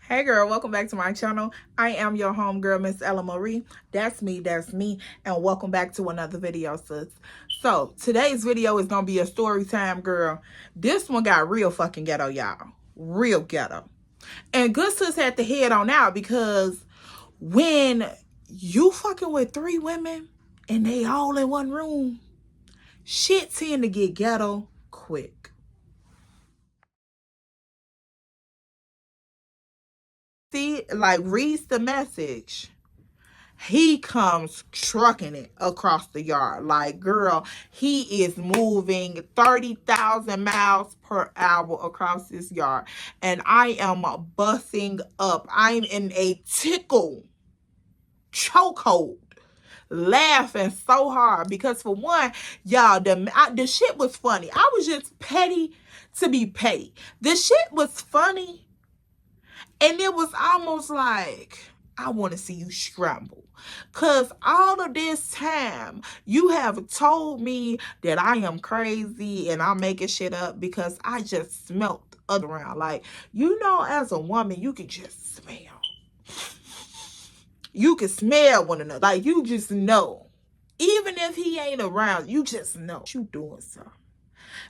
Hey girl, welcome back to my channel. I am your homegirl, Miss Ella Marie. That's me, and welcome back to another video, sis. So, today's video is gonna be a story time, girl. This one got real fucking ghetto, y'all. Real ghetto. And good sis had to head on out because when you fucking with three women and they all in one room, shit tend to get ghetto quick. See, like, reads the message. He comes trucking it across the yard. Like, girl, he is moving 30,000 miles per hour across this yard. And I am busting up. I'm in a tickle chokehold, laughing so hard because, for one, y'all, the shit was funny. I was just petty to be petty. The shit was funny, and it was almost like, I want to see you scramble. Because all of this time, you have told me that I am crazy and I'm making shit up because I just smelt other around. Like, as a woman, you can just smell. You can smell one another. Like, you just know. Even if he ain't around, you just know you doing something.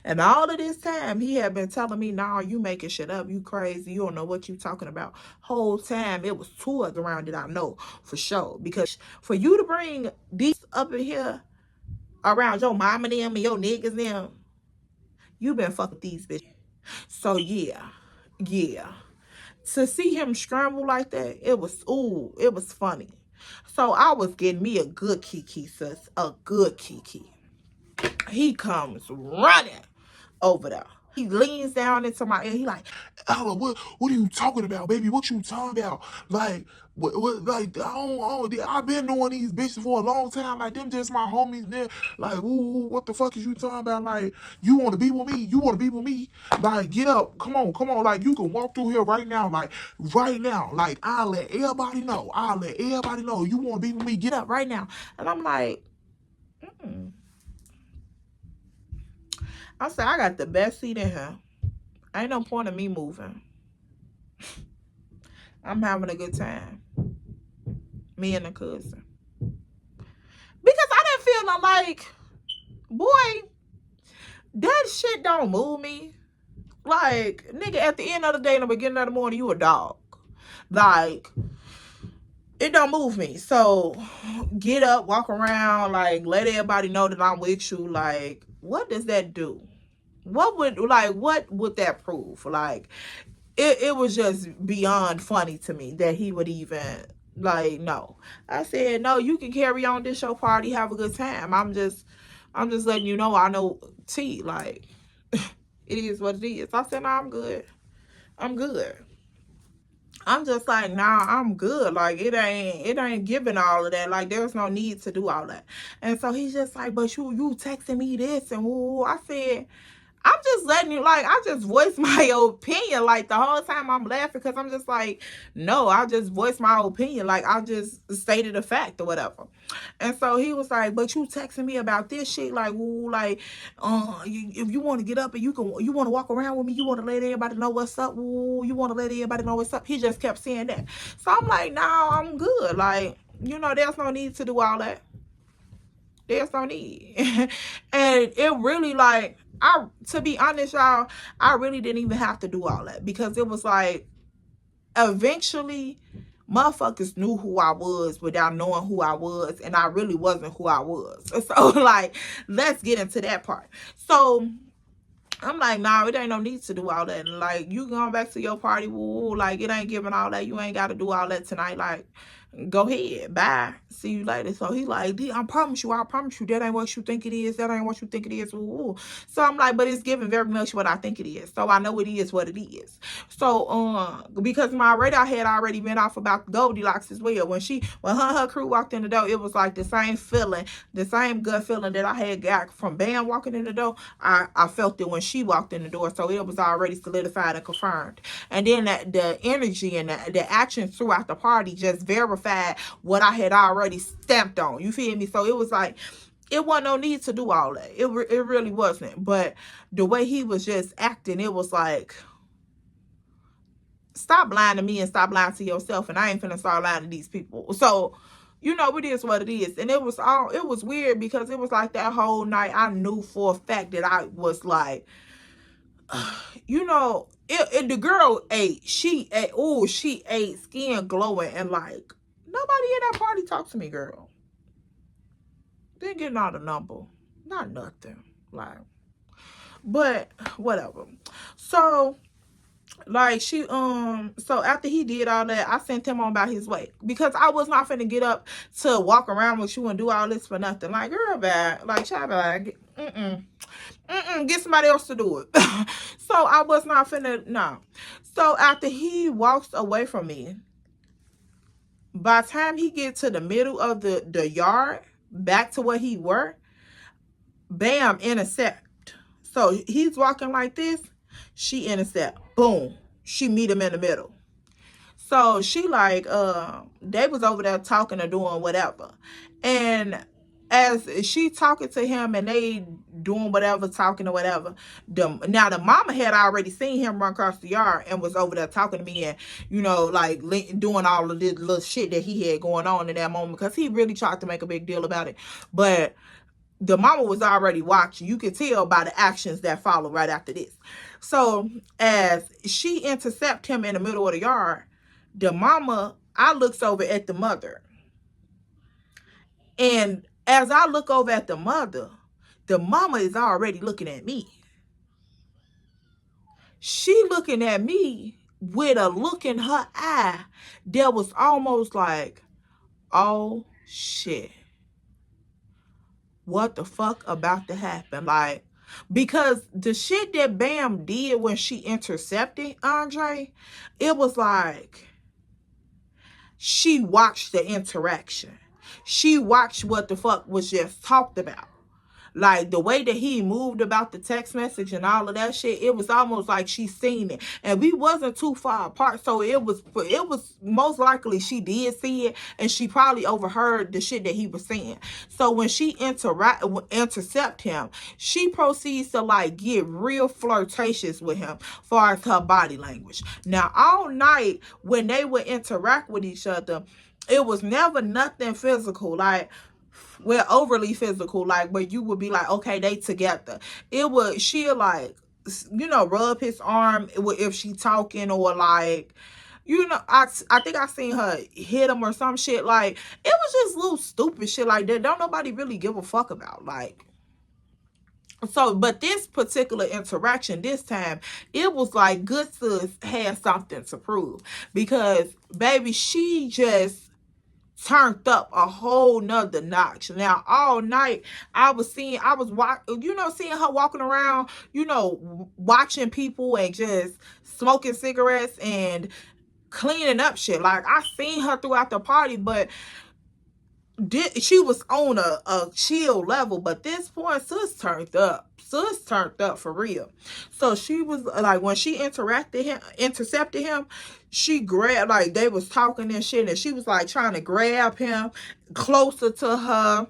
And all of this time, he had been telling me, nah, you making shit up. You crazy. You don't know what you talking about. Whole time, it was two of us around that I know for sure. Because for you to bring these up in here around your mom and them and your niggas them, you been fucking these bitches. So, yeah. To see him scramble like that, it was funny. So, I was getting me a good kiki, sis. A good kiki. He comes running over there. He leans down into my ear. He like, Ella, what are you talking about, baby? What you talking about? Like, like, I've been knowing these bitches for a long time. Like, them just my homies. Then, like, ooh, what the fuck is you talking about? Like, you want to be with me? You want to be with me? Like, get up. Come on. Like, you can walk through here right now. Like, right now. Like, I'll let everybody know. You want to be with me? Get up right now. And I'm like, I said, I got the best seat in here. Ain't no point in me moving. I'm having a good time. Me and the cousin. Because I didn't feel no like, boy, that shit don't move me. Like, nigga, at the end of the day, in the beginning of the morning, you a dog. Like, it don't move me. So, get up, walk around, like, let everybody know that I'm with you. Like, what does that do? What would that prove? Like, it was just beyond funny to me that he would even, like, no. I said, no, you can carry on this show party, have a good time. I'm just letting you know I know T, like, it is what it is. I said, no, I'm good. I'm just like, nah, I'm good. Like, it ain't giving all of that. Like, there's no need to do all that. And so he's just like, but you texting me this and woo. I said, I'm just letting you, like, I just voiced my opinion. Like, the whole time I'm laughing because I'm just like, no, I just voiced my opinion. Like, I just stated a fact or whatever. And so he was like, but you texting me about this shit, like, ooh, like, if you want to get up and you want to walk around with me, you want to let everybody know what's up, ooh, you want to let everybody know what's up. He just kept saying that. So I'm like, no, I'm good. Like, there's no need to do all that. There's no need. And it really, like, to be honest, y'all, I really didn't even have to do all that because it was like, eventually, motherfuckers knew who I was without knowing who I was, and I really wasn't who I was. So, like, let's get into that part. So, I'm like, nah, it ain't no need to do all that. And, like, you going back to your party, woo, like, it ain't giving all that. You ain't got to do all that tonight. Like, go ahead, bye, see you later. So he like, I promise you, that ain't what you think it is. Ooh. So I'm like, but it's giving very much what I think it is. So I know it is what it is. So because my radar had already been off about Goldilocks as well. When her crew walked in the door, it was like the same feeling, the same gut feeling that I had got from Bam walking in the door. I felt it when she walked in the door. So it was already solidified and confirmed. And then the energy and the actions throughout the party just verified what I had already stamped on. You feel me? So it was like, it wasn't no need to do all that. It really wasn't. But the way he was just acting, it was like, stop lying to me and stop lying to yourself, and I ain't finna start lying to these people. So, it is what it is. And it was weird because it was like that whole night I knew for a fact that I was like, the girl ate. She ate, skin glowing, and like nobody in that party talked to me, girl. Didn't get not a number, not nothing. Like, but whatever. So like so after he did all that, I sent him on about his way because I was not finna get up to walk around with you and do all this for nothing. Like, girl, bad. Like, child, bad. Get somebody else to do it. So I was not finna, no. So after he walks away from me, by the time he get to the middle of the yard, back to where he were, bam, intercept. So he's walking like this, she intercept. Boom. She meet him in the middle. So she like, they was over there talking or doing whatever. And as she talking to him and they doing whatever, talking or whatever, now the mama had already seen him run across the yard and was over there talking to me and, like doing all of this little shit that he had going on in that moment because he really tried to make a big deal about it. But the mama was already watching. You could tell by the actions that follow right after this. So as she intercept him in the middle of the yard, the mama, I looks over at the mother. And as I look over at the mother is already looking at me. She looking at me with a look in her eye that was almost like, oh shit. What the fuck about to happen? Like, because the shit that Bam did when she intercepted Andre, it was like she watched the interaction. She watched what the fuck was just talked about. Like, the way that he moved about the text message and all of that shit, it was almost like she seen it. And we wasn't too far apart, so it was most likely she did see it, and she probably overheard the shit that he was saying. So when she intercept him, she proceeds to, like, get real flirtatious with him far as her body language. Now, all night, when they would interact with each other, it was never nothing physical. Like, well, overly physical, like where you would be like, okay, they together. She'll like, rub his arm if she talking, or like, I think I seen her hit him or some shit. Like, it was just little stupid shit like that. Don't nobody really give a fuck about. Like, so, but this particular interaction, this time, it was like good sis had something to prove, because baby, she just turned up a whole nother notch. Now, all night I was seeing her walking around, watching people and just smoking cigarettes and cleaning up shit. Like, I seen her throughout the party, but she was on a chill level. But this point, sis turned up for real. So she was like, when she intercepted him, she grabbed, like, they was talking and shit, and she was like trying to grab him closer to her.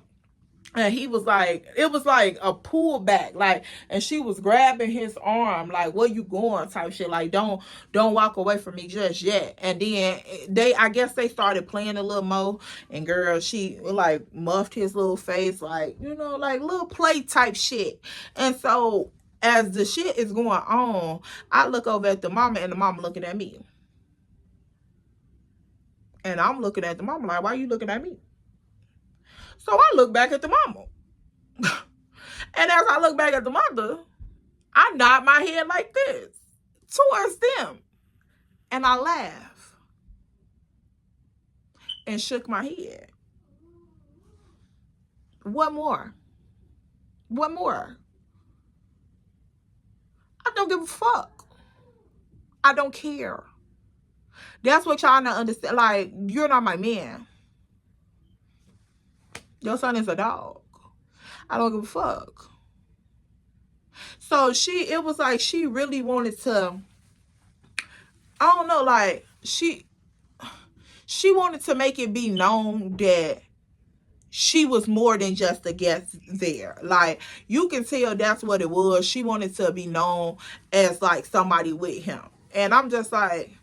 And he was like, it was like a pullback, like, and she was grabbing his arm, like, where you going type shit, like, don't walk away from me just yet. And then I guess they started playing a little more, and girl, she like muffed his little face, like, like little play type shit. And so as the shit is going on, I look over at the mama, and the mama looking at me. And I'm looking at the mama like, why you looking at me? So I look back at the mama. And as I look back at the mother, I nod my head like this towards them. And I laugh. And shook my head. What more? What more? I don't give a fuck. I don't care. That's what y'all not understand. Like, you're not my man. Your son is a dog. I don't give a fuck. So it was like she really wanted to, I don't know, like, she wanted to make it be known that she was more than just a guest there. Like, you can tell that's what it was. She wanted to be known as like somebody with him. And I'm just like,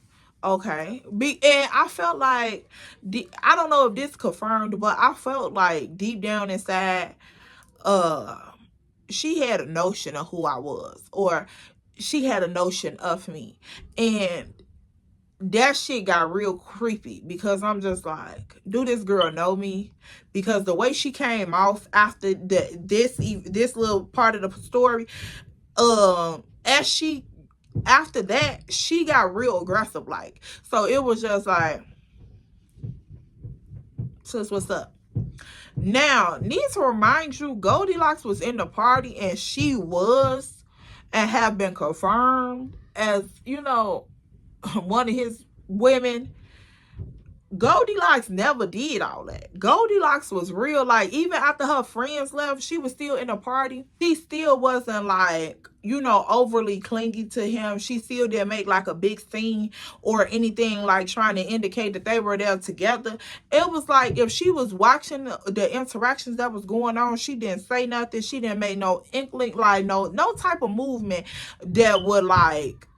Okay. And I felt like, I don't know if this confirmed, but I felt like deep down inside, uh, she had a notion of who I was, or she had a notion of me. And that shit got real creepy, because I'm just like, do this girl know me? Because the way she came off after this little part of the story, as she after that, she got real aggressive, like. So it was just like, sis, what's up? Now, need to remind you, Goldilocks was in the party, and she was, and have been confirmed as, one of his women. Goldilocks never did all that. Goldilocks was real. Like, even after her friends left, she was still in the party. She still wasn't like, overly clingy to him. She still didn't make like a big scene or anything, like trying to indicate that they were there together. It was like, if she was watching the interactions that was going on, she didn't say nothing. She didn't make no inkling, like no type of movement that would like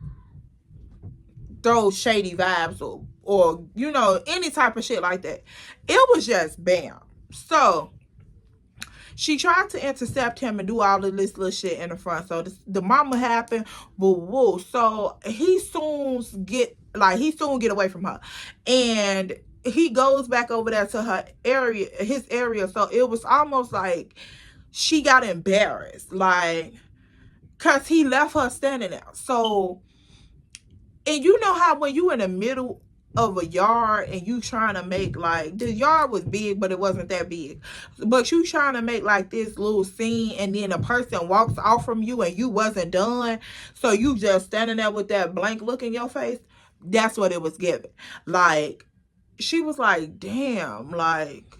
throw shady vibes, or any type of shit like that. It was just bam. So she tried to intercept him and do all of this little shit in the front. So the mama happened, woo. So he soon get away from her, and he goes back over there to his area. So it was almost like she got embarrassed, like, cause he left her standing there. So, and you know how when you in the middle of a yard and you trying to make, like, the yard was big but it wasn't that big, but you trying to make like this little scene, and then a person walks off from you and you wasn't done, so you just standing there with that blank look in your face. That's what it was giving. Like, she was like, damn, like,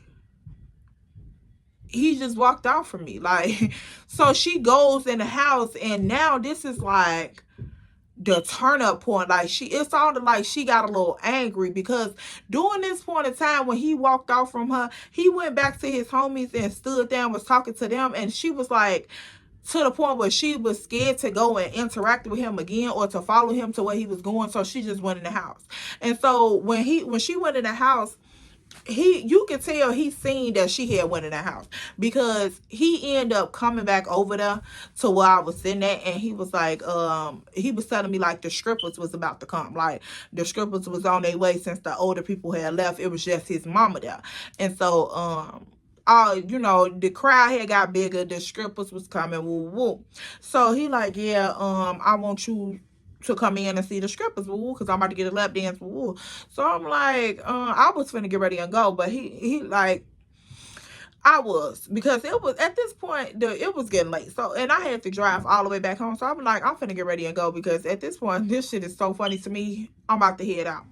he just walked off from me, like. So she goes in the house, and now this is like the turn up point. Like, it sounded like she got a little angry, because during this point in time when he walked off from her, he went back to his homies and stood there and was talking to them, and she was like, to the point where she was scared to go and interact with him again, or to follow him to where he was going, so she just went in the house. And so when she went in the house, you could tell he seen that she had went in the house, because he ended up coming back over there to where I was sitting at, and he was like, he was telling me like the strippers was about to come, like the strippers was on their way since the older people had left. It was just his mama there. And so the crowd had got bigger, the strippers was coming, woo. So he like, yeah, I want you to come in and see the strippers, woo, because I'm about to get a lap dance, woo. So I'm like, I was finna get ready and go, but he like, I was, because it was at this point, it was getting late. So, and I had to drive all the way back home. So I'm like, I'm finna get ready and go, because at this point, this shit is so funny to me. I'm about to head out.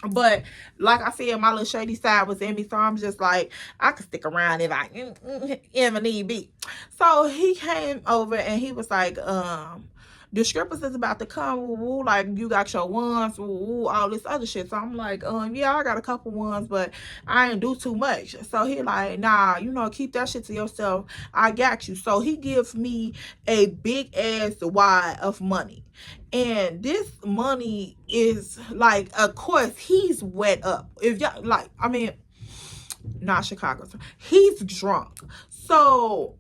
But like I said, my little shady side was in me, so I'm just like, I could stick around if I need be. So he came over and he was like, the strippers is about to come, woo, like, you got your ones, woo, all this other shit. So I'm like, yeah, I got a couple ones, but I ain't do too much. So he like, nah, keep that shit to yourself. I got you. So he gives me a big ass wad of money. And this money is like, of course, he's wet up. If y'all like, I mean, not Chicago, he's drunk. So,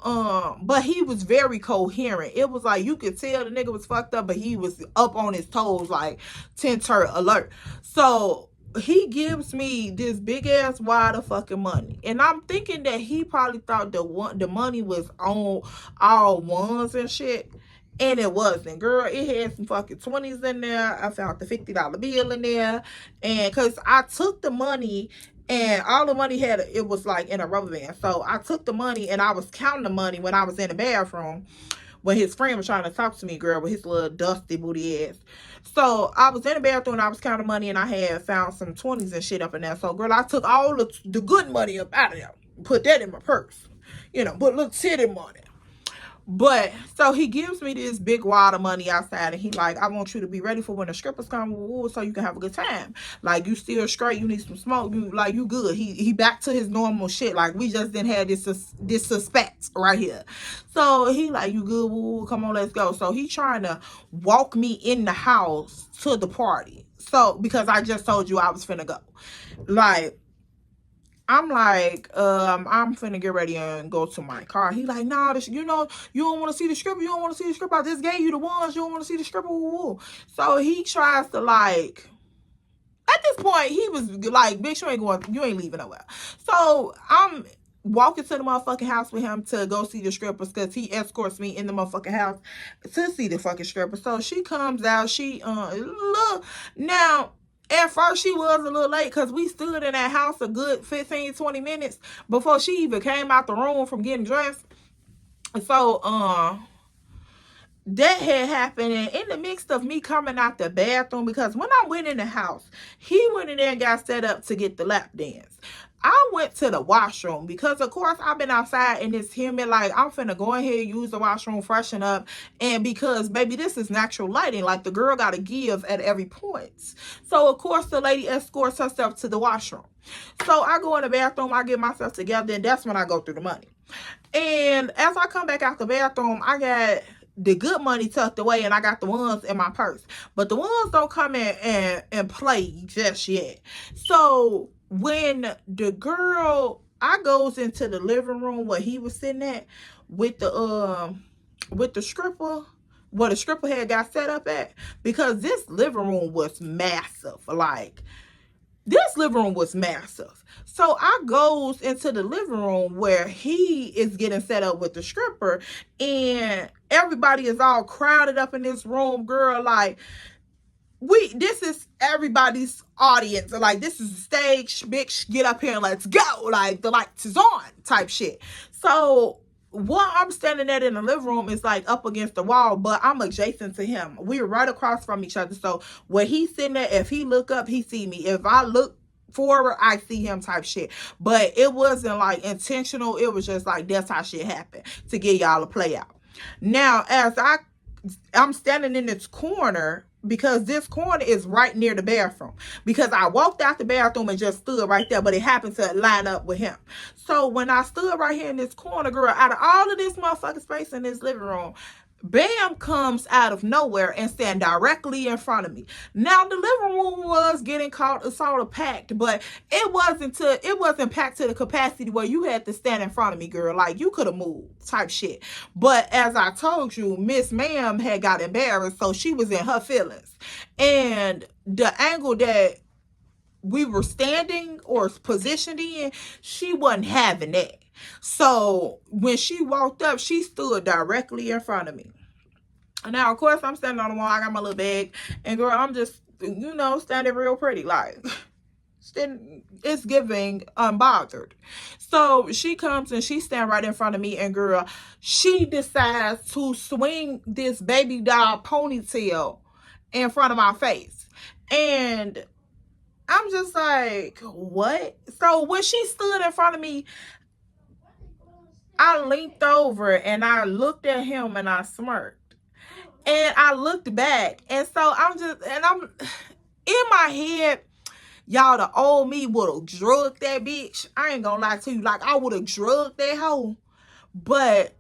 but he was very coherent. It was like, you could tell the nigga was fucked up, but he was up on his toes, like 10-turn alert. So he gives me this big ass wad of fucking money, and I'm thinking that he probably thought the money was on all ones and shit. And it wasn't, girl. It had some fucking 20s in there. I found the $50 bill in there. And because I took the money, and all the money it was like in a rubber band. So I took the money and I was counting the money when I was in the bathroom, when his friend was trying to talk to me, girl, with his little dusty booty ass. So I was in the bathroom and I was counting money, and I had found some 20s and shit up in there. So, girl, I took all the good money up out of there, put that in my purse, put a little titty money. But so he gives me this big wad of money outside, and he like, I want you to be ready for when the strippers come, so you can have a good time. Like, you still straight, you need some smoke, you good. He back to his normal shit. Like, we just didn't have this suspect right here. So he like, you good, come on, let's go. So he trying to walk me in the house to the party. So, because I just told you I was finna go. Like, I'm like, I'm finna get ready and go to my car. He like, nah, this, you know, you don't want to see the stripper. You don't want to see the stripper. I just gave you the ones. You don't want to see the stripper. Woo-woo. So he tries to like, at this point, he was like, bitch, you ain't leaving nowhere. So I'm walking to the motherfucking house with him to go see the strippers because he escorts me in the motherfucking house to see the fucking stripper. So she comes out, she look now. At first, she was a little late because we stood in that house a good 15, 20 minutes before she even came out the room from getting dressed. So, that had happened, and in the midst of me coming out the bathroom, because when I went in the house, he went in there and got set up to get the lap dance. I went to the washroom because, of course, I've been outside and it's humid. Like, I'm finna go ahead and use the washroom, freshen up. And because, baby, this is natural lighting. Like, the girl got to give at every point. So, of course, the lady escorts herself to the washroom. So, I go in the bathroom, I get myself together, and that's when I go through the money. And as I come back out the bathroom, I got the good money tucked away and I got the ones in my purse. But the ones don't come in and play just yet. So when the girl, I goes into the living room where he was sitting at with the stripper, where the stripper had got set up at, because this living room was massive. Like, this living room was massive. So I goes into the living room where he is getting set up with the stripper, and everybody is all crowded up in this room, girl. Like, this is everybody's audience. Like, this is the stage, bitch, get up here and let's go. Like, the lights is on type shit. So what I'm standing at in the living room is like up against the wall, but I'm adjacent to him. We're right across from each other. So where he's sitting there, if he look up, he see me. If I look forward, I see him type shit. But it wasn't like intentional. It was just like, that's how shit happened to get y'all to play out. Now, as I'm standing in this corner, because this corner is right near the bathroom, because I walked out the bathroom and just stood right there, but it happened to line up with him. So when I stood right here in this corner, girl, out of all of this motherfucking space in this living room, Bam comes out of nowhere and stand directly in front of me. Now the living room was getting sort of packed, but it wasn't packed to the capacity where you had to stand in front of me, girl. Like, you could have moved type shit. But as I told you, Miss Ma'am had got embarrassed, so she was in her feelings. And the angle that we were standing or positioned in, she wasn't having that. So when she walked up, she stood directly in front of me. Now, of course, I'm standing on the wall. I got my little bag. And, girl, I'm just, standing real pretty. Like, it's giving unbothered. So she comes and she stands right in front of me. And, girl, she decides to swing this baby doll ponytail in front of my face. And I'm just like, what? So when she stood in front of me, I leaned over and I looked at him and I smirked. And I looked back. And so I'm in my head, y'all, the old me would have drugged that bitch. I ain't gonna lie to you. Like, I would have drugged that hoe. But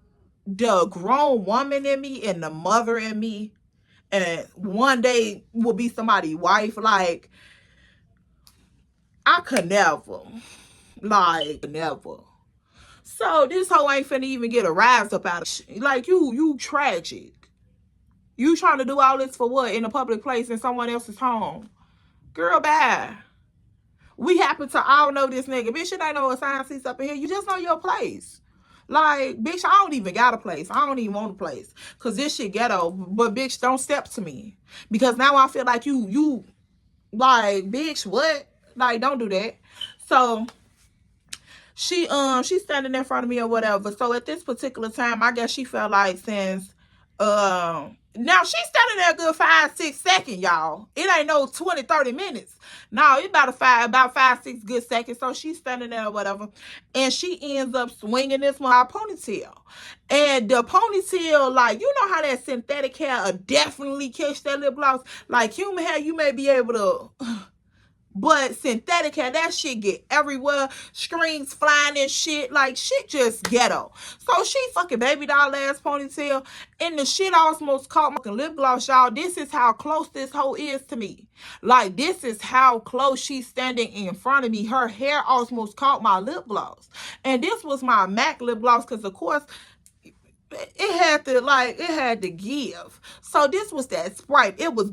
the grown woman in me and the mother in me, and one day will be somebody's wife, like, I could never. Like, never. So this hoe ain't finna even get a rise up out of shit. Like, you tragic. You trying to do all this for what? In a public place in someone else's home. Girl, bye. We happen to all know this nigga. Bitch, it ain't no assigned seats up in here. You just know your place. Like, bitch, I don't even got a place. I don't even want a place. Because this shit ghetto. But, bitch, don't step to me. Because now I feel like you like, bitch, what? Like, don't do that. So she's standing in front of me or whatever. So at this particular time, I guess she felt like since now she's standing there a good 5-6 seconds, y'all. It ain't no 20-30 minutes. No, it's about 5-6 good seconds. So she's standing there or whatever, and she ends up swinging this my ponytail. And the ponytail, like, you know how that synthetic hair definitely catch that lip gloss. Like, human hair, you may be able to But synthetic hair, that shit get everywhere. Screens flying and shit. Like, shit just ghetto. So she fucking baby doll ass ponytail. And the shit almost caught my lip gloss, y'all. This is how close this hoe is to me. Like, this is how close she's standing in front of me. Her hair almost caught my lip gloss. And this was my MAC lip gloss because, of course, it had to give. So this was that Sprite. It was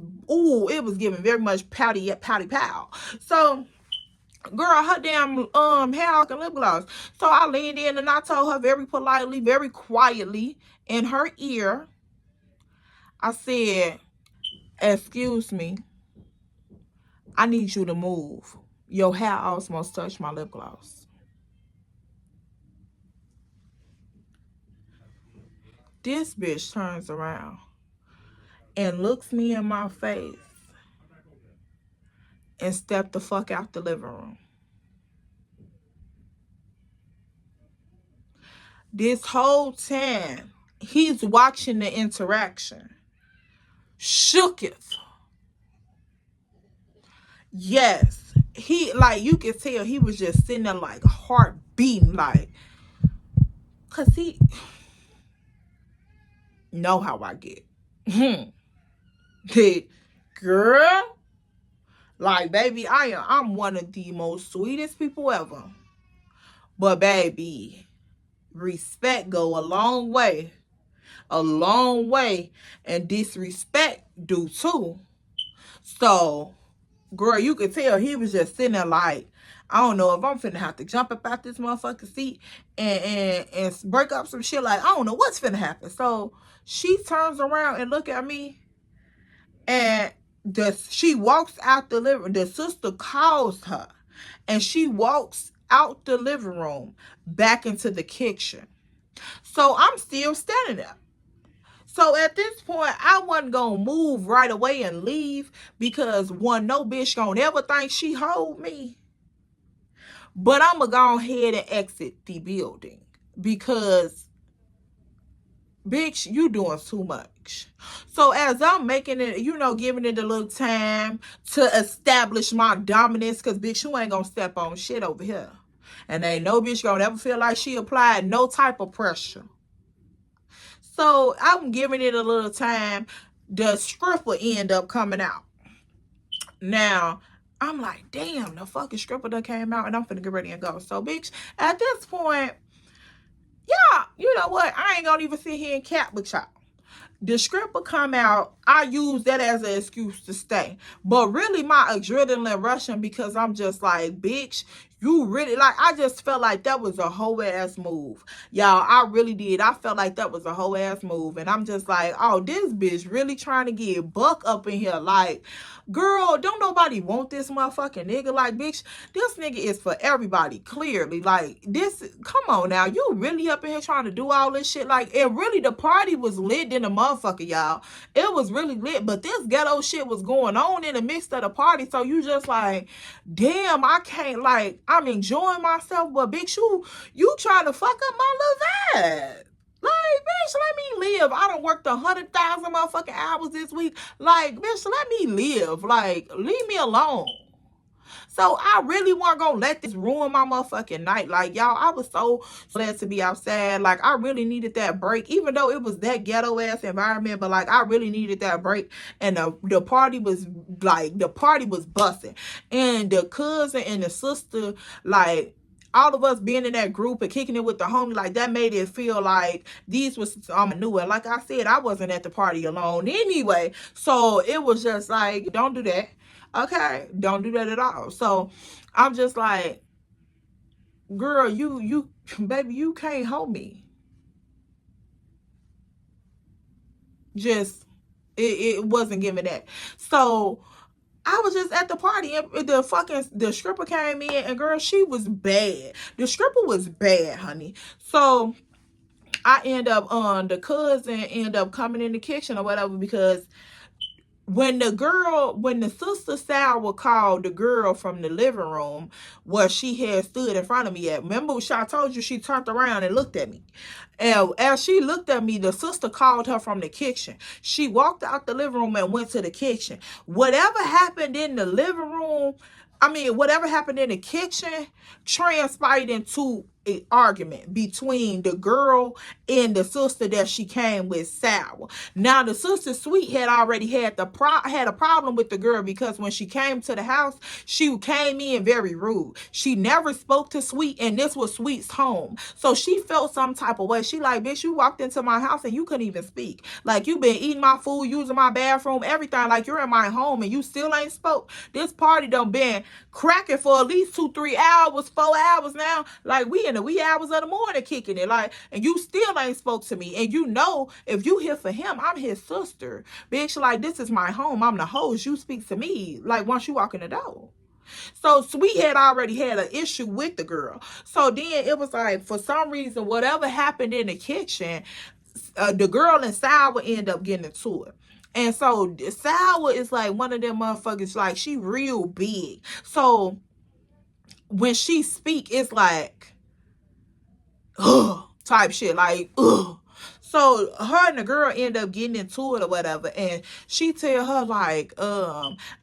giving very much pouty pow. So girl, her damn hair and lip gloss. So I leaned in and I told her very politely, very quietly in her ear, I said, excuse me, I need you to move. Your hair almost touched my lip gloss. This bitch turns around and looks me in my face and stepped the fuck out the living room. This whole time, he's watching the interaction. Shooketh. Yes. He, like, you could tell he was just sitting there like heart beating, like, cause he know how I get. Girl, like, baby, I'm one of the most sweetest people ever. But baby, respect go a long way. A long way. And disrespect do too. So, girl, you could tell he was just sitting there like, I don't know if I'm finna have to jump up out this motherfucking seat and break up some shit. Like, I don't know what's finna happen. So she turns around and look at me, and she walks out the living room. The sister calls her, and she walks out the living room back into the kitchen. So I'm still standing there. So at this point, I wasn't going to move right away and leave because one, no bitch going to ever think she hold me. But I'm going to go ahead and exit the building because, bitch, you doing too much. So as I'm making it, giving it a little time to establish my dominance, because, bitch, you ain't going to step on shit over here. And ain't no bitch going to ever feel like she applied no type of pressure. So I'm giving it a little time. The script will end up coming out. Now, I'm like, damn, the fucking script done came out and I'm finna get ready and go. So, bitch, at this point, yeah, you know what? I ain't gonna even sit here and cap with y'all. The script will come out. I use that as an excuse to stay. But really, my adrenaline rushing because I'm just like, bitch, you really, like, I just felt like that was a whole ass move. Y'all, I really did. I felt like that was a whole ass move. And I'm just like, oh, this bitch really trying to get buck up in here. Like, girl, don't nobody want this motherfucking nigga. Like, bitch, this nigga is for everybody, clearly. Like, this, come on now. You really up in here trying to do all this shit? Like, and really, the party was lit in the motherfucker, y'all. It was really lit. But this ghetto shit was going on in the midst of the party. So you just like, damn, I can't, like, I'm enjoying myself, but bitch, you trying to fuck up my little vibe. Like, bitch, let me live. I done worked 100,000 motherfucking hours this week. Like, bitch, let me live. Like, leave me alone. So I really wasn't gonna let this ruin my motherfucking night. Like, y'all, I was so glad to be outside. Like, I really needed that break, even though it was that ghetto ass environment. But like, I really needed that break. And the party was like, the party was busting. And the cousin and the sister, like, all of us being in that group and kicking it with the homie, like, that made it feel like these was new. And like I said, I wasn't at the party alone anyway. So it was just like, don't do that. Okay, don't do that at all. So I'm just like, girl, you baby, you can't hold me. Just it wasn't giving that. So I was just at the party and the stripper came in, and girl, she was bad. The stripper was bad, honey. So I end up the cousin end up coming in the kitchen or whatever, because when the sister Sal would call the girl from the living room where she had stood in front of me at, remember I told you she turned around and looked at me. And as she looked at me, the sister called her from the kitchen. She walked out the living room and went to the kitchen. Whatever happened in the living room, whatever happened in the kitchen transpired into an argument between the girl and the sister that she came with, Sour. Now the sister Sweet had already had had a problem with the girl because when she came to the house, she came in very rude. She never spoke to Sweet, and this was Sweet's home. So she felt some type of way. She like, bitch, you walked into my house and you couldn't even speak. Like, you been eating my food, using my bathroom, everything. Like, you're in my home and you still ain't spoke. This party done been cracking for at least 2-3 hours, 4 hours now. Like, we in the wee hours of the morning kicking it. Like, and you still ain't spoke to me. And you know, if you here for him, I'm his sister. Bitch, like, this is my home. I'm the host. You speak to me, like, once you walk in the door. So Sweet had already had an issue with the girl. So then it was like, for some reason, whatever happened in the kitchen, the girl and Sour end up getting into it. And so Sour is like one of them motherfuckers, like, she real big. So when she speak, it's like, ugh, type shit, like, ugh. So her and the girl end up getting into it or whatever, and she tell her like,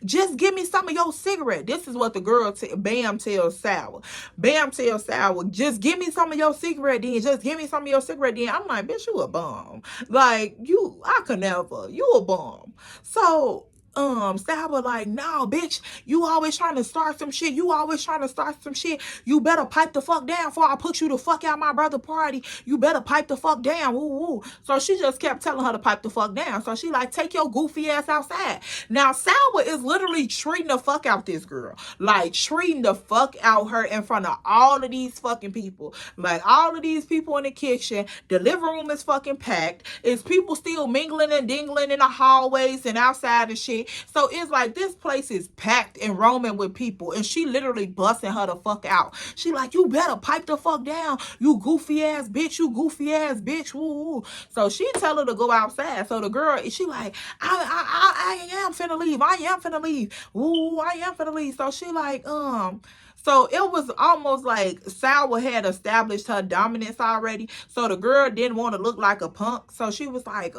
just give me some of your cigarette. This is what the girl Bam tells Sour. Bam tells Sour, just give me some of your cigarette then. Just give me some of your cigarette then. I'm like, bitch, you a bum. Like, I could never. You a bum. So Sour like, no, bitch, you always trying to start some shit. You always trying to start some shit. You better pipe the fuck down before I put you the fuck out my brother party. You better pipe the fuck down. Woo, woo. So she just kept telling her to pipe the fuck down. So she like, take your goofy ass outside. Now Sour is literally treating the fuck out this girl. Like, treating the fuck out her in front of all of these fucking people. Like, all of these people in the kitchen. The living room is fucking packed. It's people still mingling and dingling in the hallways and outside and shit. So it's like, this place is packed and roaming with people, and she literally busting her the fuck out. She like, you better pipe the fuck down, you goofy ass bitch, you goofy ass bitch. Woo, woo. So she tell her to go outside. So the girl, she like, I am finna leave. I am finna leave. Woo, I am finna leave. So she like, so it was almost like Sour had established her dominance already. So the girl didn't want to look like a punk. So she was like,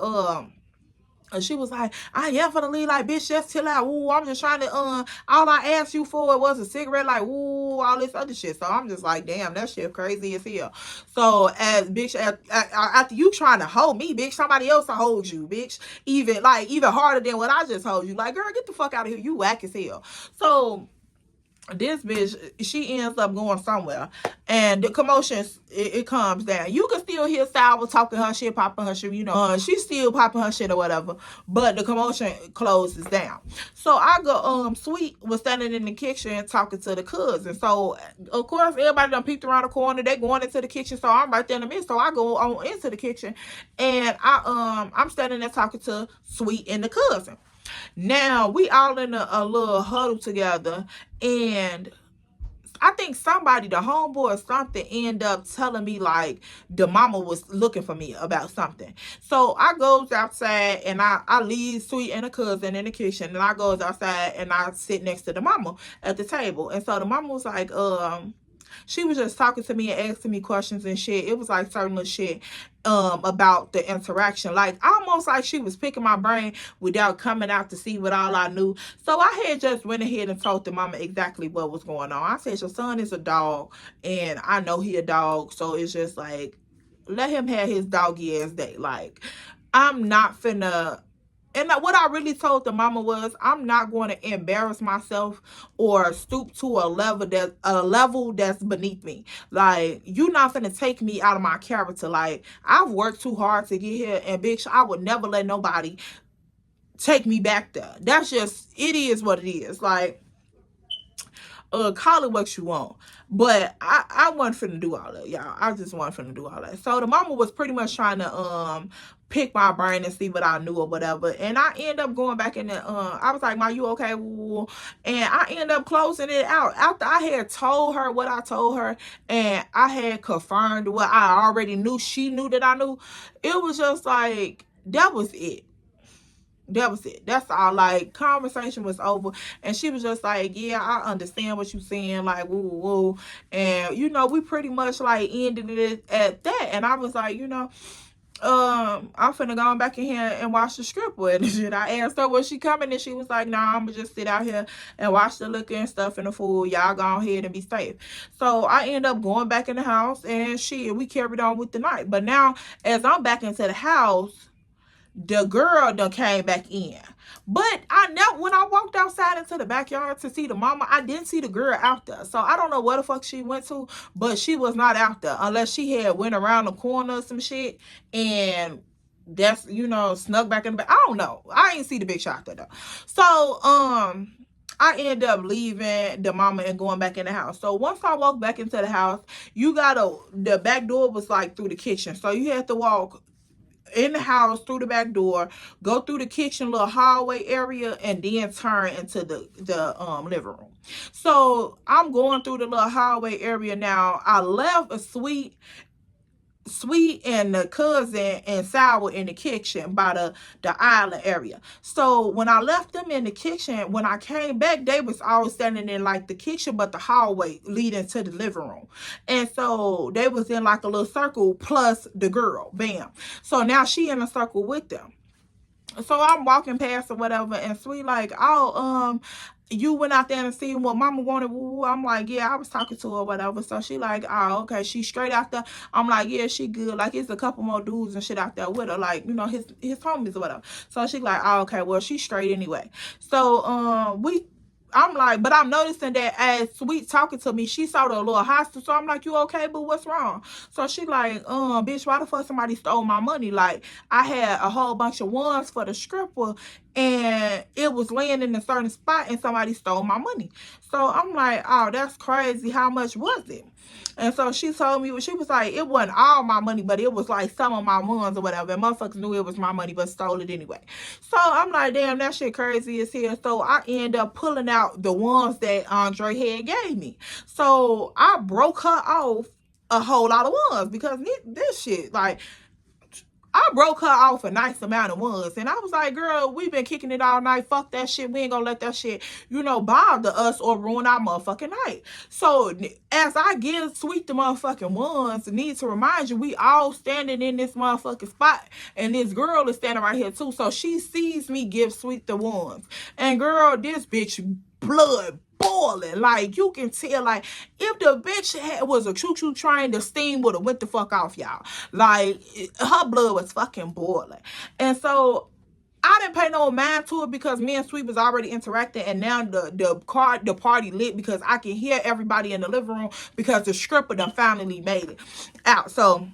and she was like, I am finna leave, like, bitch, just chill out. Ooh, I'm just trying to, all I asked you for was a cigarette, like, ooh, all this other shit. So I'm just like, damn, that shit crazy as hell. So as bitch, after you trying to hold me, bitch, somebody else will hold you, bitch. Even harder than what I just hold you. Like, girl, get the fuck out of here. You whack as hell. So this bitch, she ends up going somewhere, and the commotion, it calms down. You can still hear Sour talking her shit, popping her shit, she's still popping her shit or whatever, but the commotion closes down. So I go, Sweet was standing in the kitchen talking to the cousin. So of course everybody done peeked around the corner, they going into the kitchen, so I'm right there in the midst. So I go on into the kitchen, and I'm standing there talking to Sweet and the cousin. Now we all in a little huddle together, and I think somebody, the homeboy or something, end up telling me like the mama was looking for me about something. So I goes outside and I leave Sweet and a cousin in the kitchen, and I goes outside and I sit next to the mama at the table. And so the mama was like, she was just talking to me and asking me questions and shit. It was like certain little shit about the interaction. Like, almost like she was picking my brain without coming out to see what all I knew. So I had just went ahead and told the mama exactly what was going on. I said, your son is a dog, and I know he a dog. So it's just like, let him have his doggy ass day. Like, I'm not finna. And what I really told the mama was, I'm not going to embarrass myself or stoop to a level that's beneath me. Like, you're not going to take me out of my character. Like, I've worked too hard to get here, and bitch, I would never let nobody take me back there. That's just, it is what it is. Like, call it what you want. But I wasn't finna do all that, y'all. I just wasn't finna do all that. So the mama was pretty much trying to pick my brain and see what I knew or whatever. And I end up going back in the I was like, Ma, you okay? And I end up closing it out. After I had told her what I told her, and I had confirmed what I already knew, she knew that I knew, it was just like, that was it. That was it. That's all. Like, conversation was over, and she was just like, yeah, I understand what you're saying, like, woo, woo, woo. And we pretty much like ended it at that. And I was like, I'm finna go on back in here and watch the script with and shit. I asked her, was she coming? And she was like, nah, I'm gonna just sit out here and watch the liquor and stuff and the food. Y'all go ahead and be safe. So I end up going back in the house and shit, we carried on with the night. But now, as I'm back into the house, the girl done came back in. But I never, when I walked outside into the backyard to see the mama, I didn't see the girl out there. So I don't know where the fuck she went to, but she was not out there unless she had went around the corner or some shit and that's, you know, snuck back in the back. I don't know. I ain't see the big shot there though. So I ended up leaving the mama and going back in the house. So once I walked back into the house, the back door was like through the kitchen. So you had to walk in the house through the back door, go through the kitchen little hallway area, and then turn into the living room. So I'm going through the little hallway area now. I left a sweet and the cousin and sour in the kitchen by the island area. So when I left them in the kitchen, when I came back, they was all standing in like the kitchen but the hallway leading to the living room. And so they was in like a little circle plus the girl. Bam. So now she in a circle with them. So I'm walking past or whatever, and Sweet like, oh, you went out there and seen what mama wanted. Woo. I'm like, yeah, I was talking to her or whatever. So she like, oh, okay, she straight out there. I'm like, yeah, she good. Like, it's a couple more dudes and shit out there with her, like, you know, his homies or whatever. So she like, oh, okay, well, she straight anyway. So I'm like, but I'm noticing that as Sweet talking to me, she saw the little hostage. So I'm like, you okay, but what's wrong? So she like, bitch, why the fuck somebody stole my money? Like, I had a whole bunch of ones for the stripper and it was laying in a certain spot and somebody stole my money. So I'm like, oh, that's crazy. How much was it? And so she told me, she was like, it wasn't all my money, but it was like some of my ones or whatever. And motherfuckers knew it was my money, but stole it anyway. So I'm like, damn, that shit crazy as hell. So I end up pulling out the ones that Andre had gave me. So I broke her off a whole lot of ones because this shit, like, I broke her off a nice amount of ones. And I was like, girl, we've been kicking it all night. Fuck that shit. We ain't gonna let that shit, you know, bother us or ruin our motherfucking night. So as I get Sweet the motherfucking ones, need to remind you, we all standing in this motherfucking spot. And this girl is standing right here too. So she sees me give Sweet the ones. And girl, this bitch blood boiling. Like, you can tell, like, if the bitch was a choo-choo train, the steam would have went the fuck off, y'all. Like, her blood was fucking boiling. And so I didn't pay no mind to it because me and Sweet was already interacting, and now the party lit because I can hear everybody in the living room because the stripper done finally made it out. So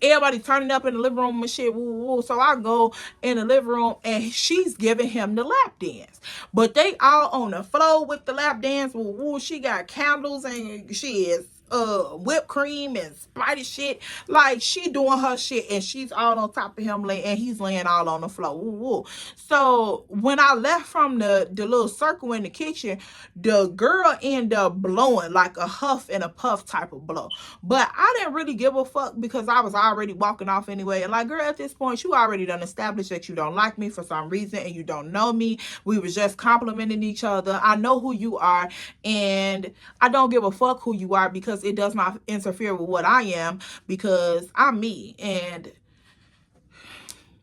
everybody turning up in the living room and shit. Woo, woo. So I go in the living room and she's giving him the lap dance. But they all on the floor with the lap dance. Woo, woo. She got candles and she is whipped cream and spicy shit. Like, she doing her shit and she's all on top of him and he's laying all on the floor. Woo, woo. So when I left from the little circle in the kitchen, the girl ended up blowing like a huff and a puff type of blow. But I didn't really give a fuck because I was already walking off anyway. And like, girl, at this point, you already done established that you don't like me for some reason and you don't know me. We was just complimenting each other. I know who you are and I don't give a fuck who you are because it does not interfere with what I am because I'm me and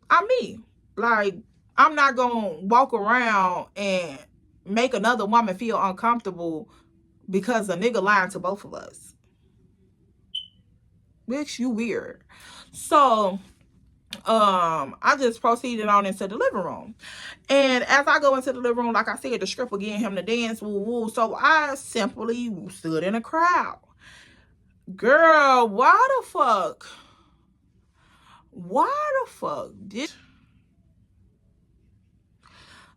I'm me. Like, I'm not gonna walk around and make another woman feel uncomfortable because a nigga lying to both of us. Bitch, you weird. So I just proceeded on into the living room. And as I go into the living room, like I said, the stripper getting him to dance, woo woo. So I simply stood in a crowd. Girl, why the fuck did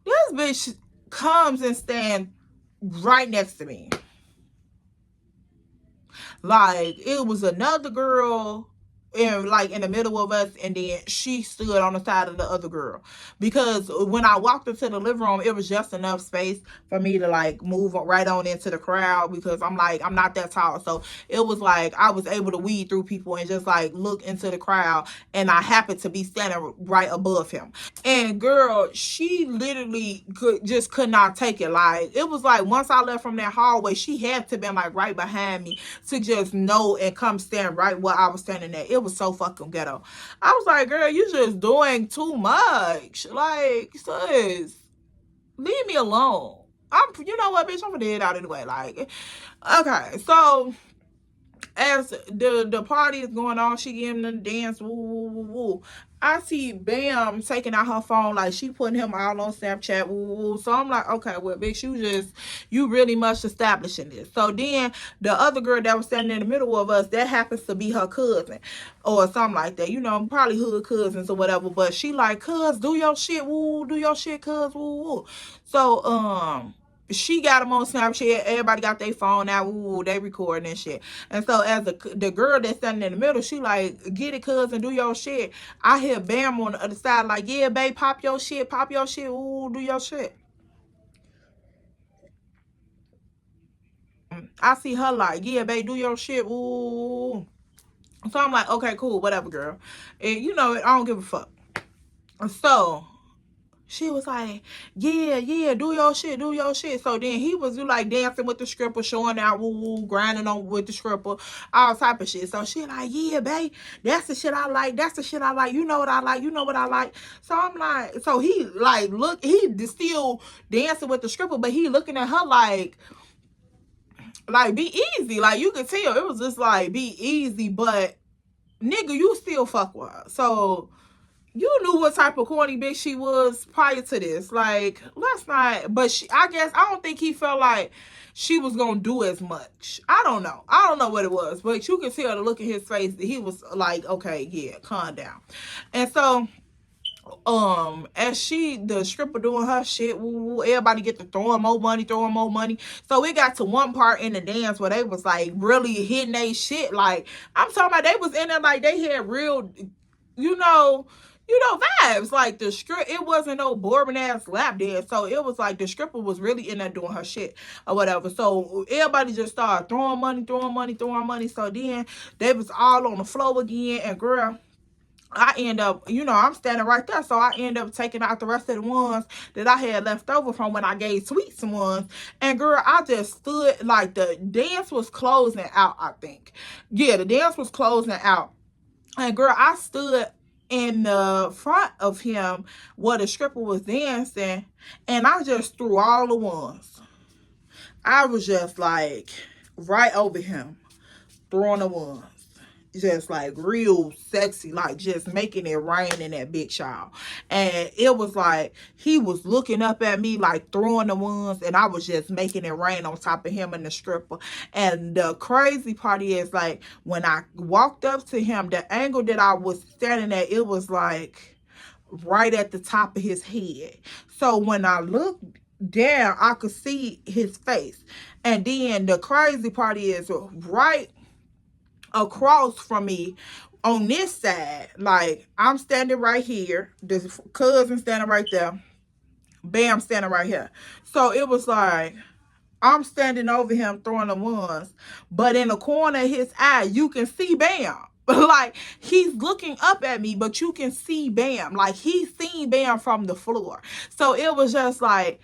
this bitch comes and stand right next to me? Like, it was another girl in the middle of us, and then she stood on the side of the other girl because when I walked into the living room, it was just enough space for me to like move right on into the crowd because I'm not that tall. So it was like I was able to weed through people and just like look into the crowd, and I happened to be standing right above him. And girl, she literally could not take it. Like, it was like once I left from that hallway, she had to be like right behind me to just know and come stand right where I was standing at. It it was so fucking ghetto. I was like, girl, you just doing too much. Like, sis, leave me alone. You know what, bitch, I'm gonna head out anyway. Like, okay, so as the party is going on, she giving the dance, woo, woo, woo, woo. I see Bam taking out her phone, like she putting him all on Snapchat, woo, woo, woo. So I'm like, okay, well, bitch, you really much establishing this. So then the other girl that was standing in the middle of us, that happens to be her cousin or something like that, you know, probably hood cousins or whatever. But she like, cuz, do your shit, woo, do your shit, cuz, woo, woo. So she got them on Snapchat. Everybody got their phone out. Ooh, they recording and shit. And so as the girl that's standing in the middle, she like, get it, cuz, and do your shit. I hear Bam on the other side like, yeah, babe, pop your shit. Ooh, do your shit. I see her like, yeah, babe, do your shit. Ooh. So I'm like, okay, cool, whatever, girl. And you know, I don't give a fuck. So she was like, yeah, do your shit, do your shit. So then he was like dancing with the stripper, showing out, woo woo, grinding on with the stripper, all type of shit. So she like, yeah, babe, that's the shit I like. That's the shit I like. You know what I like. You know what I like. So I'm like, so he like, look, he still dancing with the stripper, but he looking at her like be easy. Like you could tell it was just like be easy, but nigga, you still fuck with her. So you knew what type of corny bitch she was prior to this. Like, let's not. But I guess I don't think he felt like she was gonna do as much. I don't know. I don't know what it was, but you could tell the look in his face that he was like, okay, yeah, calm down. And so, as the stripper doing her shit, woo, everybody get to throwing more money. So we got to one part in the dance where they was like really hitting they shit. Like, I'm talking about they was in there like they had real, you know, vibes. Like the script, it wasn't no boring ass lap dance. So it was like the stripper was really in there doing her shit or whatever. So everybody just started throwing money. So then they was all on the floor again. And girl, I end up, I'm standing right there. So I end up taking out the rest of the ones that I had left over from when I gave Sweet some ones. And girl, I just stood like the dance was closing out, I think. Yeah, the dance was closing out. And girl, I stood in the front of him where the stripper was dancing, and I just threw all the ones. I was just like right over him, throwing the ones. Just like real sexy, like just making it rain in that bitch, y'all. And it was like he was looking up at me like throwing the ones, and I was just making it rain on top of him and the stripper. And the crazy part is like when I walked up to him, the angle that I was standing at, it was like right at the top of his head. So when I looked down, I could see his face. And then the crazy part is right across from me on this side, like I'm standing right here, this cousin standing right there, Bam standing right here. So it was like I'm standing over him throwing the ones, but in the corner of his eye, you can see Bam. Like he's looking up at me, but you can see Bam. Like he's seen Bam from the floor. So it was just like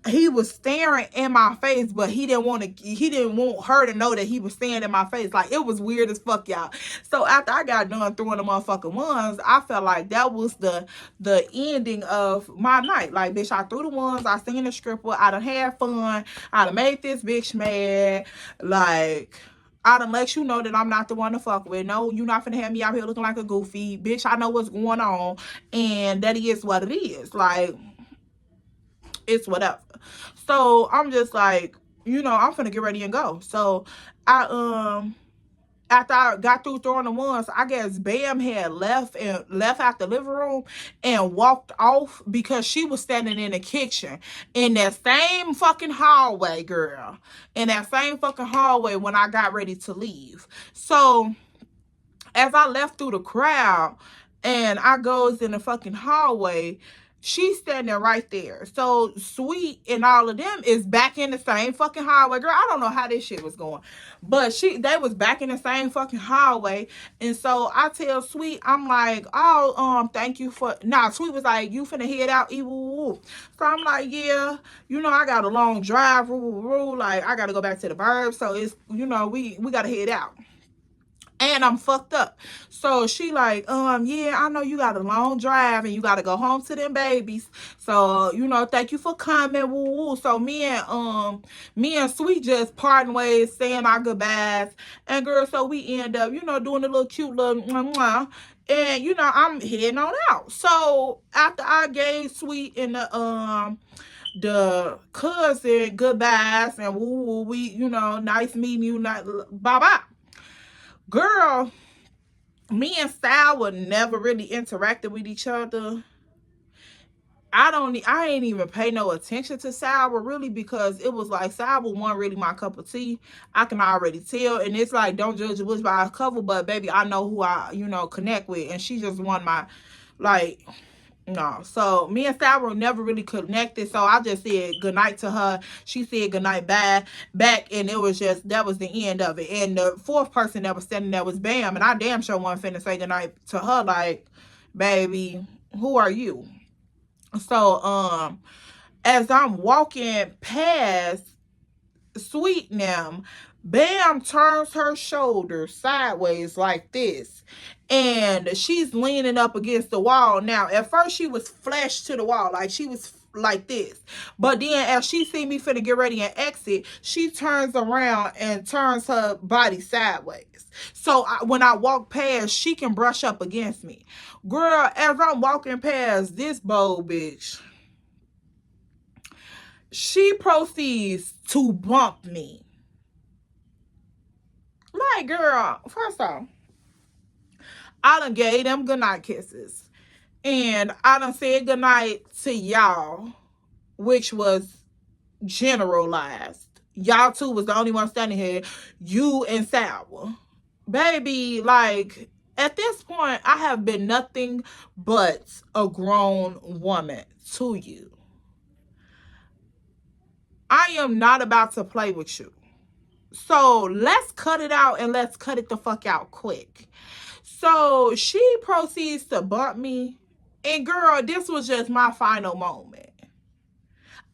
he was staring in my face, but he didn't want her to know that he was staring in my face. Like it was weird as fuck, y'all. So after I got done throwing the motherfucking ones, I felt like that was the ending of my night. Like, bitch, I threw the ones, I seen the stripper, I done had fun, I done made this bitch mad. Like, I done let you know that I'm not the one to fuck with. No, you not finna have me out here looking like a goofy. Bitch, I know what's going on, and that is what it is. Like, it's whatever. So I'm just like, I'm finna get ready and go. So I after I got through throwing the ones, I guess Bam had left out the living room and walked off because she was standing in the kitchen in that same fucking hallway, girl. In that same fucking hallway when I got ready to leave. So as I left through the crowd and I goes in the fucking hallway, she's standing right there. So Sweet and all of them is back in the same fucking hallway. Girl, I don't know how this shit was going. But they was back in the same fucking hallway. And so I tell Sweet, I'm like, oh, thank you for Sweet was like, you finna head out, So I'm like, yeah, I got a long drive, like I gotta go back to the verb. So it's, we gotta head out. and I'm fucked up. So she like, yeah, I know you got a long drive and you gotta go home to them babies. So, thank you for coming. Woo woo. So me and Sweet just parting ways, saying our goodbyes. And girl, so we end up, doing a little cute little mwah, mwah. And I'm heading on out. So after I gave Sweet and the cousin goodbyes and woo woo, we, nice meeting you, not bye bye. Girl, me and Sal never really interacted with each other. I ain't even pay no attention to Sour really, because it was like Sour wasn't really my cup of tea. I can already tell. And it's like, don't judge a book by a cover, but baby, I know who I, connect with. And she just won my, like, no. So me and Sour never really connected. So I just said goodnight to her. She said goodnight back, and it was just, that was the end of it. And the fourth person that was standing there was Bam. And I damn sure wasn't finna say goodnight to her, like, baby, who are you? So as I'm walking past Sweet now, Bam turns her shoulder sideways like this, and she's leaning up against the wall. Now at first she was flashed to the wall, like she was like this, but then as she see me finna get ready and exit, she turns around and turns her body sideways. So when I walk past, she can brush up against me. Girl, as I'm walking past this bold bitch, she proceeds to bump me. Like, girl, first off, I done gave them goodnight kisses. And I done said goodnight to y'all, which was generalized. Y'all two was the only one standing here. You and Sour. Baby, like, at this point, I have been nothing but a grown woman to you. I am not about to play with you. So let's cut it out, and let's cut it the fuck out quick. So she proceeds to bump me. And girl, this was just my final moment.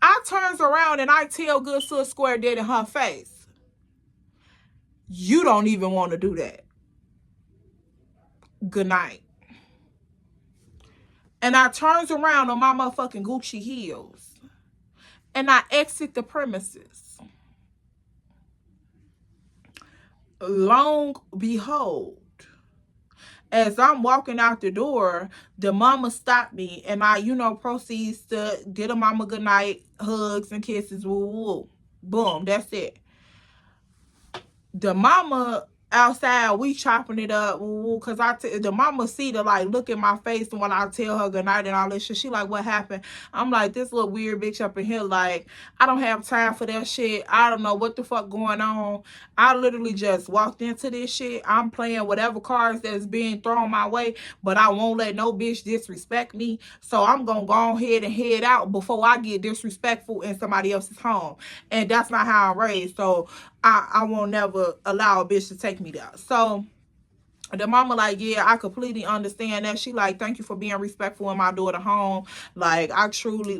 I turns around and I tell good sis square dead in her face, you don't even want to do that. Good night. And I turns around on my motherfucking Gucci heels, and I exit the premises. Long behold, as I'm walking out the door, the mama stopped me, and I, proceeds to get a mama good night, hugs and kisses, woo woo. Boom, that's it. The mama outside, we chopping it up, because the mama see the, like, look at my face when I tell her goodnight and all this shit. She like, what happened? I'm like, this little weird bitch up in here, like, I don't have time for that shit. I don't know what the fuck going on. I literally just walked into this shit. I'm playing whatever cards that's being thrown my way, but I won't let no bitch disrespect me. So I'm gonna go ahead and head out before I get disrespectful in somebody else's home. And that's not how I'm raised. So I won't never allow a bitch to take me there. So the mama like, yeah, I completely understand that. She like, thank you for being respectful in my daughter home. Like, I truly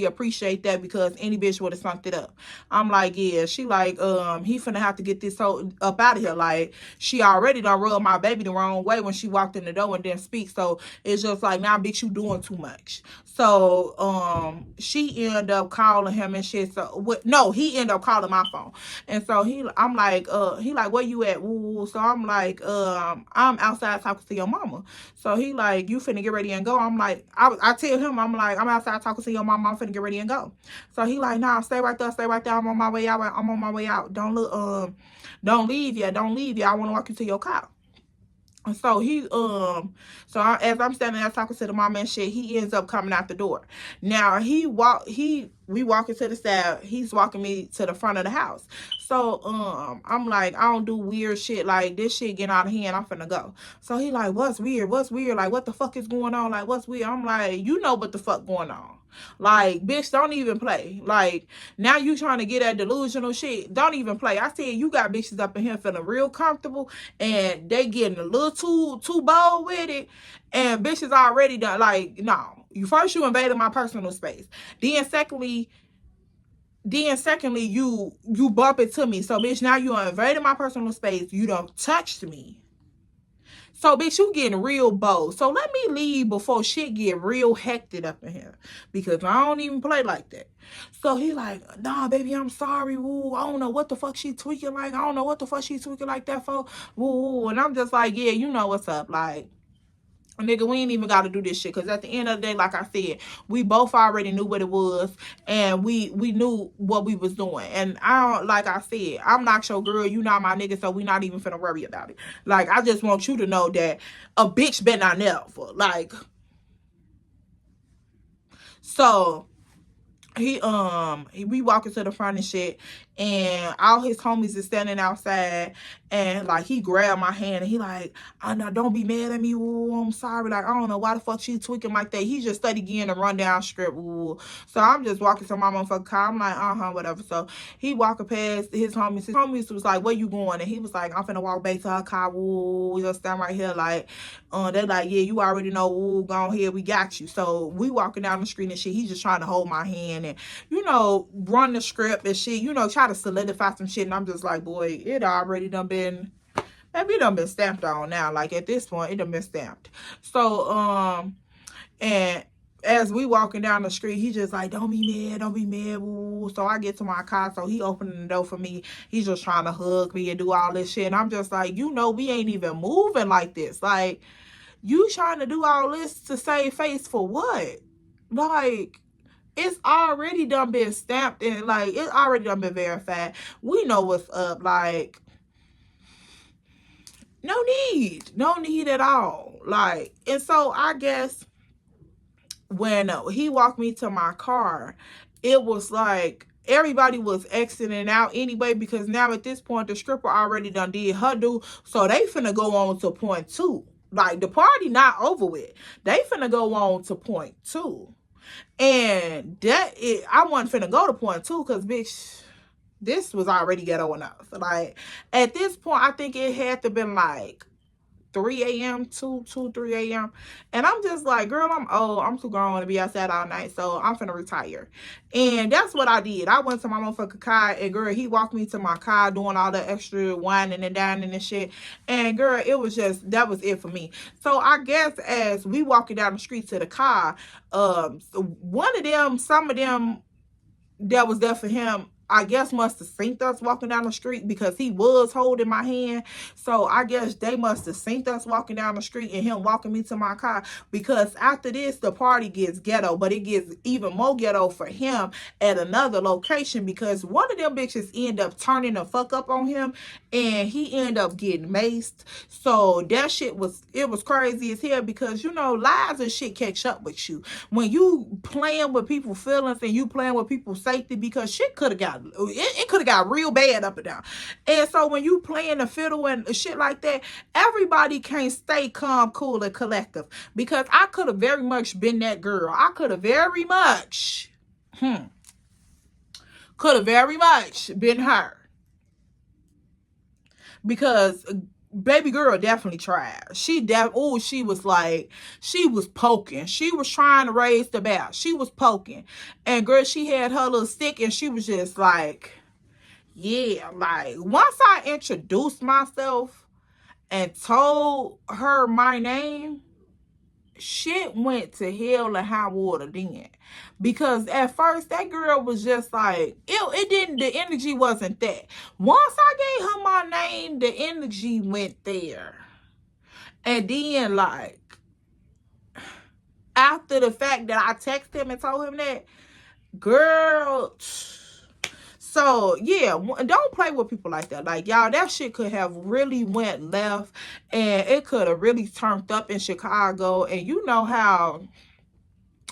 appreciate that, because any bitch would have sunked it up. I'm like, yeah. She like, he finna have to get this up out of here. Like, she already done rubbed my baby the wrong way when she walked in the door and didn't speak. So it's just like, now bitch, you doing too much. So she ended up calling him and shit. So no, he ended up calling my phone. And so I'm like, he like, where you at? Woo. So I'm like, I'm outside talking to your mama. So he like, you finna get ready and go? I'm like, I tell him, I'm like, I'm outside talking to your mama, I'm finna get ready and go. So he like, nah, stay right there, I'm on my way out. Don't look, don't leave yet, I want to walk you to your car. So as I'm standing there talking to the mama and shit, he ends up coming out the door. Now we walking to the side, he's walking me to the front of the house. So I'm like, I don't do weird shit, like this shit getting out of hand, I'm finna go. So he like, what's weird, like what the fuck is going on, like what's weird? I'm like, you know what the fuck going on. Like, bitch, don't even play. Like, now you trying to get that delusional shit. Don't even play. I said, you got bitches up in here feeling real comfortable, and they getting a little too bold with it. And bitches already done, like, no. You invaded my personal space. Then secondly, Then secondly, you bump into me. So bitch, now you invaded my personal space. You don't touch me. So bitch, you getting real bold. So let me leave before shit get real hectic up in here. Because I don't even play like that. So he like, nah, baby, I'm sorry. Woo, I don't know what the fuck she tweaking like. I don't know what the fuck she tweaking like that for. Woo. And I'm just like, yeah, you know what's up. Like, nigga, we ain't even got to do this shit. Because at the end of the day, like I said, we both already knew what it was. And we knew what we was doing. And I don't, like I said, I'm not your girl. You not my nigga. So we not even finna worry about it. Like, I just want you to know that a bitch better not never. Like, so we walking to the front and shit, and all his homies is standing outside, and like he grabbed my hand and he like, oh no, don't be mad at me. Ooh, I'm sorry. Like, I don't know why the fuck she tweaking like that. He just studied getting a rundown script. Ooh. So I'm just walking to my motherfucking car. I'm like, whatever. So he walking past his homies. His homies was like, where you going? And he was like, I'm finna walk back to her car. Ooh, we just stand right here. Like, they're like, yeah, you already know. Ooh, go ahead, we got you. So we walking down the street and shit. He just trying to hold my hand and, you know, run the script and shit, you know, try to solidify some shit. And I'm just like, boy, it already done been, maybe it done been stamped on now. Like, at this point, it done been stamped. So, and as we walking down the street, he just like, don't be mad, don't be mad. Ooh. So I get to my car, so he opening the door for me. He's just trying to hug me and do all this shit. And I'm just like, you know, we ain't even moving like this. Like, you trying to do all this to save face for what? Like, it's already done been stamped and like it's already done been verified. We know what's up. Like, no need at all. Like, and so I guess when he walked me to my car, it was like everybody was exiting out anyway, because now at this point the stripper already done did her do, so they finna go on to point two. Like, the party not over with. They finna go on to point two. And I wasn't finna go to point two, because bitch, this was already ghetto enough. Like, at this point, I think it had to been like 3 a.m., 3 a.m. And I'm just like, girl, I'm old. I'm too grown to be outside all night, so I'm finna retire. And that's what I did. I went to my motherfucking car, and girl, he walked me to my car doing all the extra whining and dining and shit. And girl, it was just, that was it for me. So I guess as we walking down the street to the car, some of them that was there for him, I guess must have seen us walking down the street, because he was holding my hand. So I guess they must have seen us walking down the street and him walking me to my car, because after this, the party gets ghetto, but it gets even more ghetto for him at another location, because one of them bitches end up turning the fuck up on him and he ended up getting maced. So that shit was crazy as hell, because, you know, lies and shit catch up with you when you playing with people's feelings and you playing with people's safety, because shit could have got, it could have got real bad up and down. And so when you playing the fiddle and shit like that, everybody can't stay calm, cool, and collective, because I could have very much been that girl. I could have very much been her, because baby girl definitely tried. She was like, she was poking. She was trying to raise the bat. She was poking. And girl, she had her little stick and she was just like, yeah, like, once I introduced myself and told her my name, shit went to hell and high water then. Because at first that girl was just like, it didn't, the energy wasn't that. Once I gave her my name, the energy went there. And then, like, after the fact that I texted him and told him that, girl, so yeah, don't play with people like that. Like, y'all, that shit could have really went left, and it could have really turned up in Chicago. And you know how,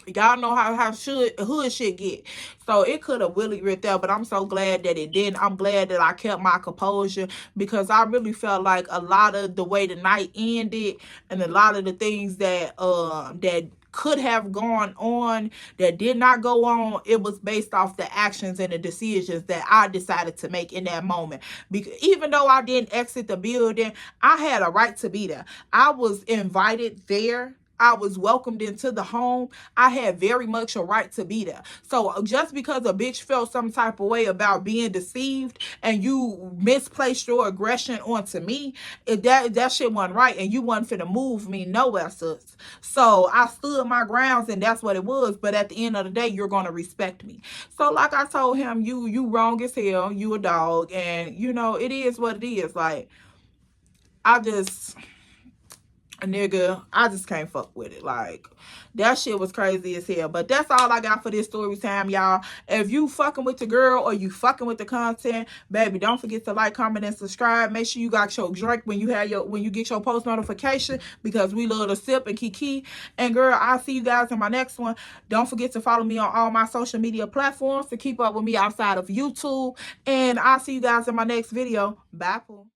y'all know how hood shit get. So it could have really ripped out, but I'm so glad that it didn't. I'm glad that I kept my composure, because I really felt like a lot of the way the night ended and a lot of the things that that could have gone on that did not go on, it was based off the actions and the decisions that I decided to make in that moment. Because even though I didn't exit the building, I had a right to be there. I was invited there I was welcomed into the home, I had very much a right to be there. So just because a bitch felt some type of way about being deceived and you misplaced your aggression onto me, that shit wasn't right, and you wasn't finna move me nowhere, sis. So I stood my grounds, and that's what it was. But at the end of the day, you're gonna respect me. So like I told him, you wrong as hell. You a dog, and it is what it is. Like I just nigga, I just can't fuck with it. Like, that shit was crazy as hell. But that's all I got for this story time, y'all. If you fucking with the girl or you fucking with the content, baby, don't forget to like, comment, and subscribe. Make sure you got your drink when you get your post notification, because we love to sip and kiki. And girl, I'll see you guys in my next one. Don't forget to follow me on all my social media platforms to keep up with me outside of YouTube. And I'll see you guys in my next video. Bye, poo.